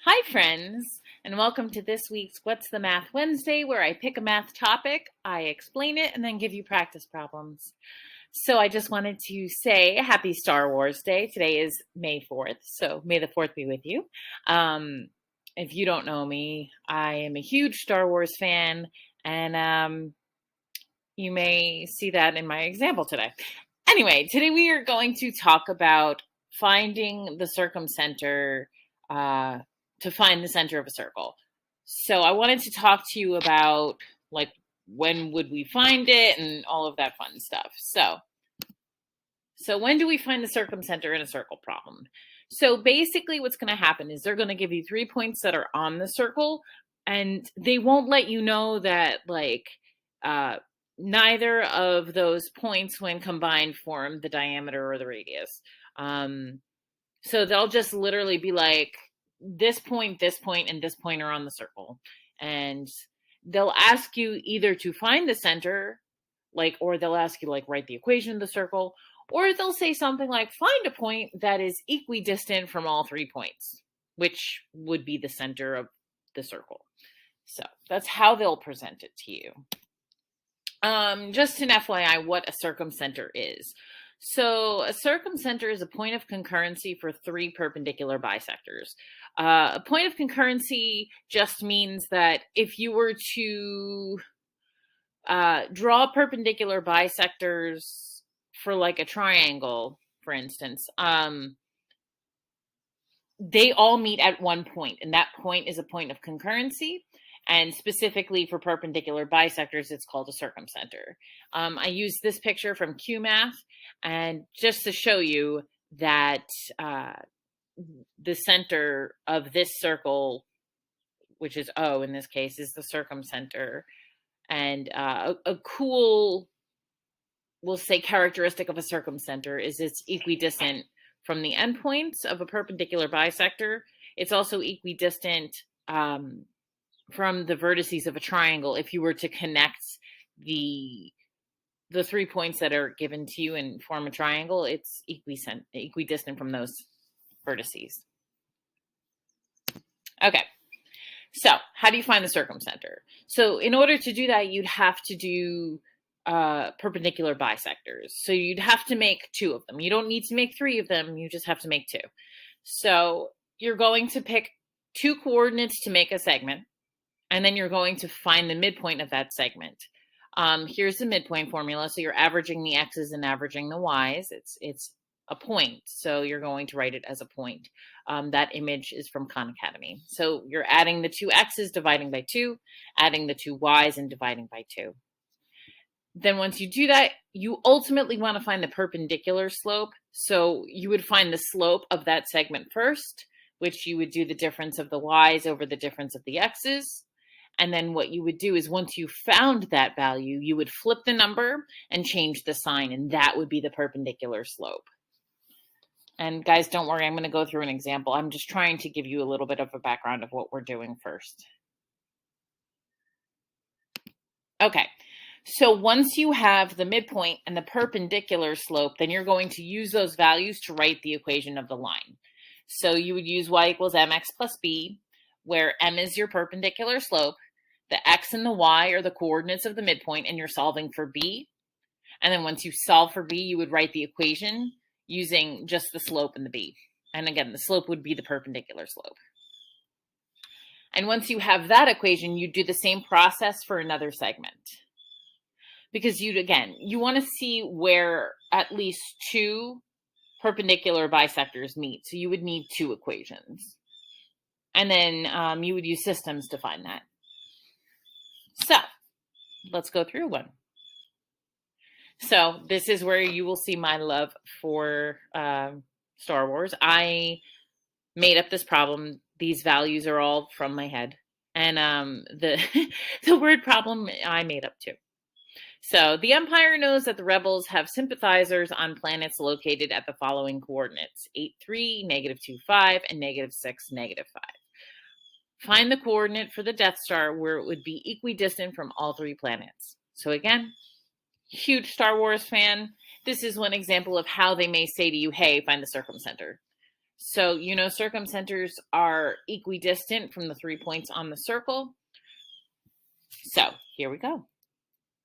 Hi, friends, and welcome to this week's What's the Math Wednesday, where I pick a math topic, I explain it, and then give you practice problems. So I just wanted to say happy Star Wars Day. Today is May 4th, so may the 4th be with you. If you don't know me, I am a huge Star Wars fan, and you may see that in my example today. Anyway, today we are going to talk about finding the circumcenter to find the center of a circle. So I wanted to talk to you about like when would we find it and all of that fun stuff. So when do we find the circumcenter in a circle problem? So basically what's going to happen is they're going to give you 3 points that are on the circle, and they won't let you know that neither of those points when combined form the diameter or the radius. So they'll just literally be like, this point, and this point are on the circle. And they'll ask you either to find the center, or they'll ask you write the equation of the circle, or they'll say something like find a point that is equidistant from all 3 points, which would be the center of the circle. So that's how they'll present it to you. Just an FYI, what a circumcenter is. So a circumcenter is a point of concurrency for 3 perpendicular bisectors. A point of concurrency just means that if you were to draw perpendicular bisectors for a triangle, for instance, they all meet at one point, and that point is a point of concurrency. And specifically for perpendicular bisectors, it's called a circumcenter. I use this picture from QMath, and just to show you that the center of this circle, which is O in this case, is the circumcenter. And a cool, we'll say, characteristic of a circumcenter is it's equidistant from the endpoints of a perpendicular bisector. It's also equidistant from the vertices of a triangle. If you were to connect the 3 points that are given to you and form a triangle, it's equidistant from those vertices. Okay, so how do you find the circumcenter? So in order to do that, you'd have to do perpendicular bisectors. So you'd have to make 2 of them. You don't need to make 3 of them, you just have to make 2. So you're going to pick 2 coordinates to make a segment, and then you're going to find the midpoint of that segment. Here's the midpoint formula. So you're averaging the x's and averaging the y's. It's a point, so you're going to write it as a point. That image is from Khan Academy. So you're adding the 2 x's, dividing by 2, adding the 2 y's, and dividing by 2. Then once you do that, you ultimately want to find the perpendicular slope. So you would find the slope of that segment first, which you would do the difference of the y's over the difference of the x's. And then what you would do is once you found that value, you would flip the number and change the sign, and that would be the perpendicular slope. And guys, don't worry, I'm going to go through an example. I'm just trying to give you a little bit of a background of what we're doing first. Okay, so once you have the midpoint and the perpendicular slope, then you're going to use those values to write the equation of the line. So you would use y equals mx plus b, where m is your perpendicular slope, the x and the y are the coordinates of the midpoint, and you're solving for b. And then once you solve for b, you would write the equation using just the slope and the b. And again, the slope would be the perpendicular slope. And once you have that equation, you do the same process for another segment. Because you want to see where at least 2 perpendicular bisectors meet. So you would need 2 equations. And then you would use systems to find that. So let's go through one. So this is where you will see my love for Star Wars. I made up this problem. These values are all from my head. And the word problem I made up too. So the Empire knows that the rebels have sympathizers on planets located at the following coordinates: 8,3, -2,5, and -6, -5. Find the coordinate for the Death Star where it would be equidistant from all 3 planets. So again, huge Star Wars fan. This is one example of how they may say to you, hey, find the circumcenter. So you know circumcenters are equidistant from the 3 points on the circle. So here we go.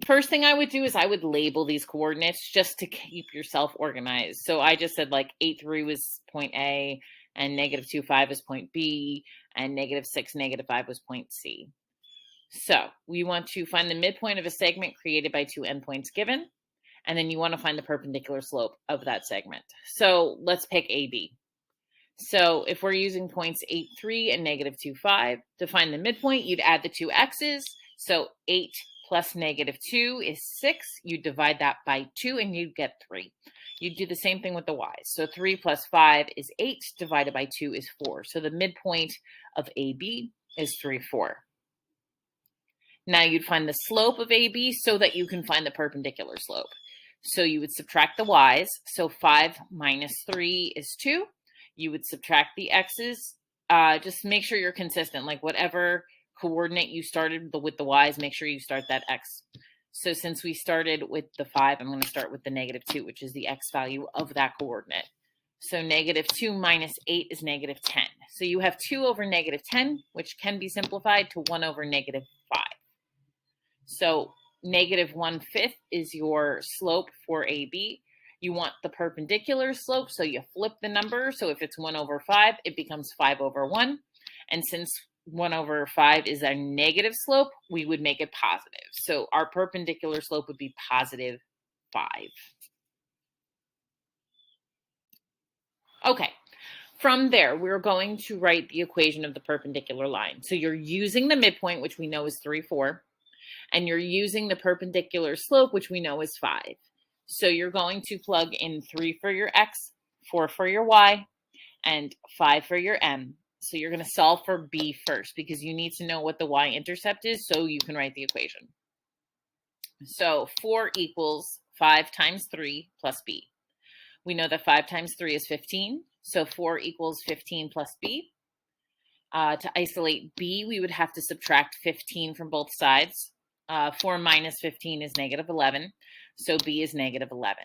First thing I would do is I would label these coordinates just to keep yourself organized. So I just said like 8, 3 was point A, and negative 2, 5 was point B, and negative 6, negative 5 was point C. So we want to find the midpoint of a segment created by two endpoints given, and then you want to find the perpendicular slope of that segment. So let's pick AB. So if we're using points 8, 3 and negative 2, 5, to find the midpoint, you'd add the two x's. So 8 plus negative 2 is 6. You divide that by 2 and you get 3. You do the same thing with the y's. So 3 plus 5 is 8, divided by 2 is 4. So the midpoint of AB is 3, 4. Now you'd find the slope of AB so that you can find the perpendicular slope. So you would subtract the y's. So 5 minus 3 is 2. You would subtract the x's. Just make sure you're consistent. Like whatever coordinate you started with the y's, make sure you start that x. So since we started with the 5, I'm going to start with the negative 2, which is the x value of that coordinate. So negative 2 minus 8 is negative 10. So you have 2 over negative 10, which can be simplified to 1 over negative 5. So negative 1/5 is your slope for AB. You want the perpendicular slope, so you flip the number. So if it's 1 over 5, it becomes 5 over 1. And since 1 over 5 is a negative slope, we would make it positive. So our perpendicular slope would be positive 5. Okay, from there, we're going to write the equation of the perpendicular line. So you're using the midpoint, which we know is 3, 4, and you're using the perpendicular slope, which we know is 5. So you're going to plug in 3 for your x, 4 for your y, and 5 for your m. So you're going to solve for b first because you need to know what the y-intercept is so you can write the equation. So 4 equals 5 times 3 plus b. We know that 5 times 3 is 15, so 4 equals 15 plus b. To isolate b, we would have to subtract 15 from both sides. 4 minus 15 is negative 11, so b is negative 11.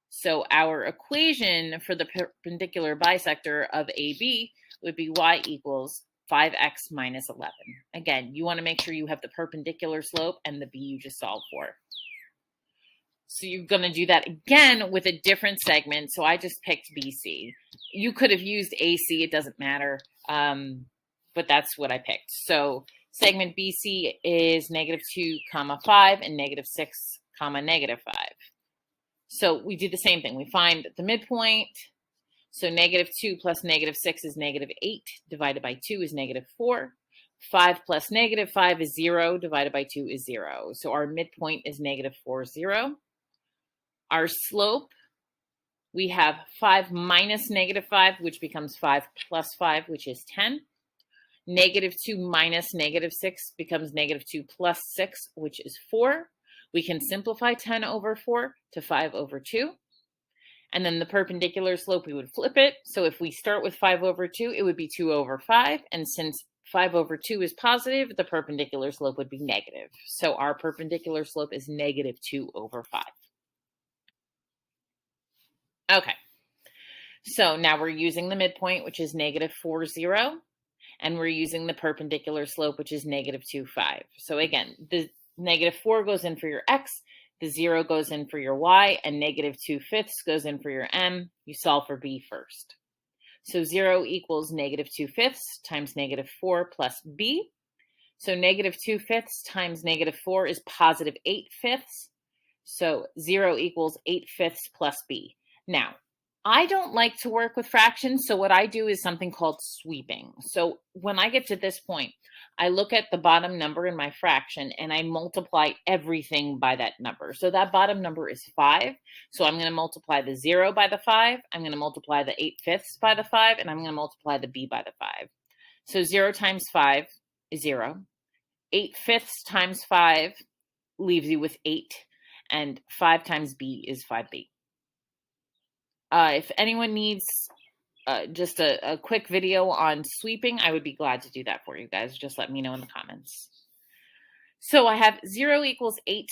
So our equation for the perpendicular bisector of AB would be y equals 5x minus 11. Again, you want to make sure you have the perpendicular slope and the b you just solved for. So you're going to do that again with a different segment. So I just picked BC. You could have used AC, it doesn't matter, but that's what I picked. So segment BC is negative 2, 5, and negative 6, negative 5. So we do the same thing. We find the midpoint. So negative 2 plus negative 6 is negative 8, divided by 2 is negative 4. 5 plus negative 5 is 0, divided by 2 is 0. So our midpoint is negative 4, 0. Our slope, we have 5 minus negative 5, which becomes 5 plus 5, which is 10. Negative 2 minus negative 6 becomes negative 2 plus 6, which is 4. We can simplify 10 over 4 to 5 over 2. And then the perpendicular slope, we would flip it. So if we start with 5 over 2, it would be 2 over 5. And since 5 over 2 is positive, the perpendicular slope would be negative. So our perpendicular slope is negative 2 over 5. Okay. So now we're using the midpoint, which is negative 4, 0. And we're using the perpendicular slope, which is negative 2, 5. So again, the negative 4 goes in for your x, the 0 goes in for your y, and negative 2/5 goes in for your m. You solve for b first. So 0 equals negative 2/5 times negative 4 plus b. So negative 2/5 times negative 4 is positive 8/5. So 0 equals 8/5 plus b. Now, I don't like to work with fractions, so what I do is something called sweeping. So when I get to this point, I look at the bottom number in my fraction and I multiply everything by that number. So that bottom number is 5. So I'm going to multiply the 0 by the 5. I'm going to multiply the 8/5 by the 5, and I'm going to multiply the b by the 5. So 0 times 5 is 0. 8/5 times 5 leaves you with 8, and 5 times b is 5b. If anyone needs just a quick video on sweeping, I would be glad to do that for you guys. Just let me know in the comments. So I have 0 equals 8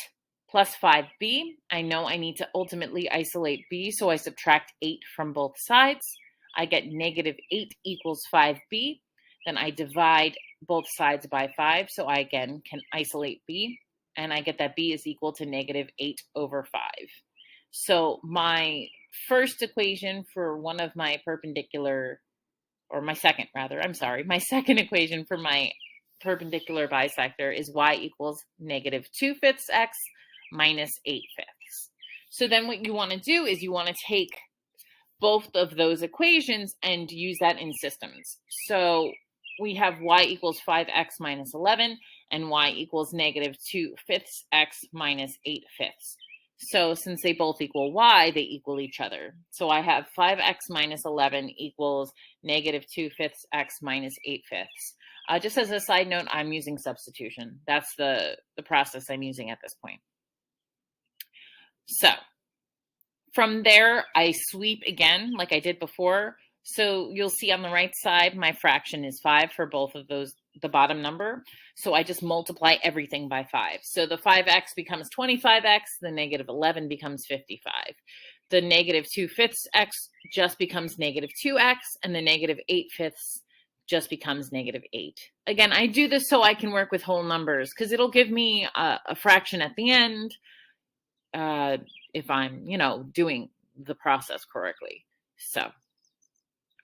plus 5b. I know I need to ultimately isolate b, so I subtract 8 from both sides. I get negative 8 equals 5b. Then I divide both sides by 5, so I again can isolate b, and I get that b is equal to negative 8 over 5. So my first equation for one of my perpendicular, or my second rather, I'm sorry, my second equation for my perpendicular bisector is y equals negative 2/5 x minus 8/5. So then what you want to do is you want to take both of those equations and use that in systems. So we have y equals 5x minus 11 and y equals negative 2/5 x minus 8/5. So since they both equal y, they equal each other. So I have 5x minus 11 equals negative 2/5 x minus 8/5. Just as a side note, I'm using substitution. That's the process I'm using at this point. So from there, I sweep again like I did before. So you'll see on the right side, my fraction is 5 for both of those, the bottom number. So I just multiply everything by 5. So the 5x becomes 25x, the negative 11 becomes 55. The negative 2/5 x just becomes negative 2x, and the negative 8/5 just becomes negative 8. Again, I do this so I can work with whole numbers because it'll give me a fraction at the end if I'm, doing the process correctly. So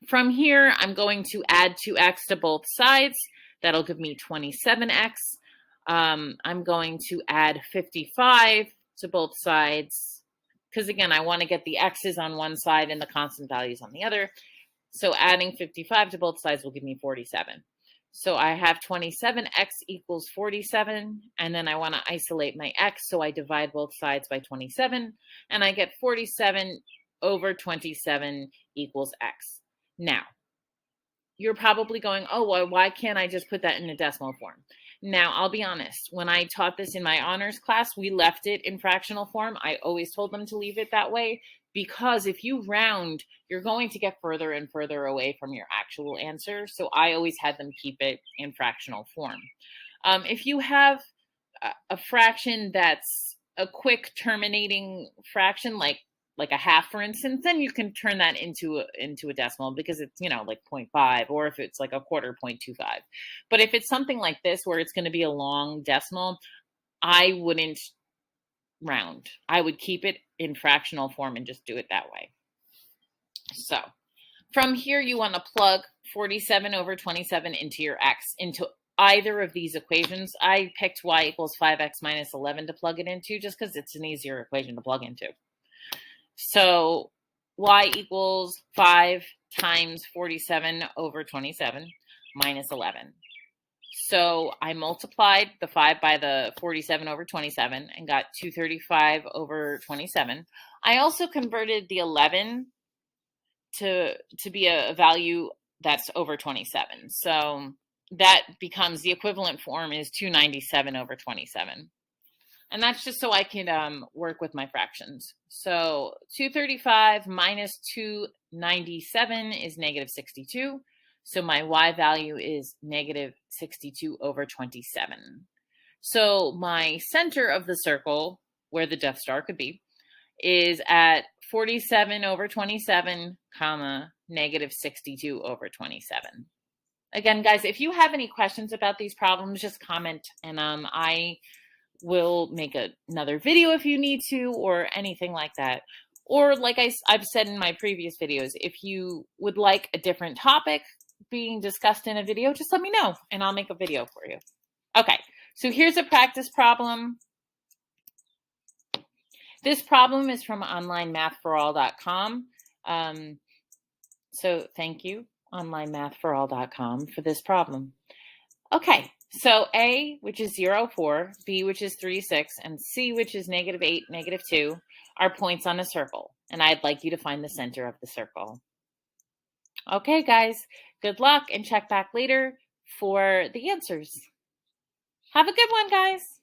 from here, I'm going to add 2x to both sides. That'll give me 27x. I'm going to add 55 to both sides because, again, I want to get the x's on one side and the constant values on the other. So adding 55 to both sides will give me 47. So I have 27x equals 47, and then I want to isolate my x, so I divide both sides by 27, and I get 47 over 27 equals x. Now, you're probably going, oh, well, why can't I just put that in a decimal form? Now, I'll be honest. When I taught this in my honors class, we left it in fractional form. I always told them to leave it that way because if you round, you're going to get further and further away from your actual answer. So I always had them keep it in fractional form. If you have a fraction that's a quick terminating fraction, like a half, for instance, then you can turn that into a decimal because it's, like 0.5, or if it's like a quarter, 0.25. But if it's something like this where it's going to be a long decimal, I wouldn't round. I would keep it in fractional form and just do it that way. So from here, you want to plug 47 over 27 into your x, into either of these equations. I picked y equals 5x minus 11 to plug it into just because it's an easier equation to plug into. So y equals 5 times 47 over 27 minus 11. So I multiplied the 5 by the 47 over 27 and got 235 over 27. I also converted the 11 to be a value that's over 27. So that becomes, the equivalent form is 297 over 27. And that's just so I can work with my fractions. So 235 minus 297 is negative 62. So my y value is negative 62 over 27. So my center of the circle, where the Death Star could be, is at 47 over 27, comma, negative 62 over 27. Again, guys, if you have any questions about these problems, just comment, and I will make another video if you need to, or anything like that. Or like I've said in my previous videos, if you would like a different topic being discussed in a video, just let me know and I'll make a video for you. Okay, so here's a practice problem. This problem is from onlinemathforall.com. So thank you, onlinemathforall.com, for this problem. Okay. So A, which is 0, 4, B, which is 3, 6, and C, which is negative 8, negative 2, are points on a circle. And I'd like you to find the center of the circle. Okay, guys, good luck and check back later for the answers. Have a good one, guys.